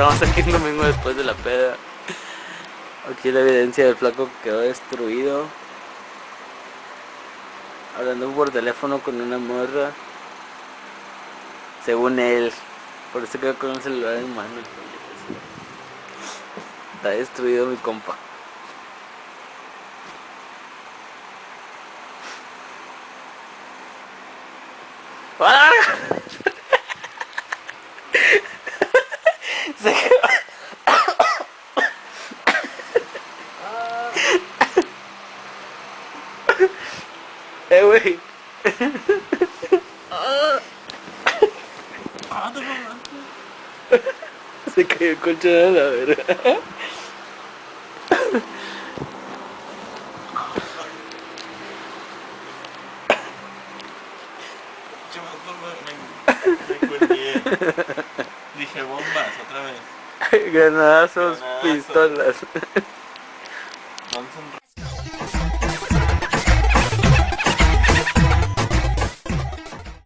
Estamos aquí el domingo después de la peda. Aquí la evidencia del flaco que quedó destruido. Hablando por teléfono con una morra. Según él. Por eso quedó con un celular en mano. Está destruido mi compa. ¡Ah! Se quedó. Güey. Se cayó el colchón a la verga. Me colgué. Dije bombas otra vez. Granazos, Granazos. pistolas. Guns N'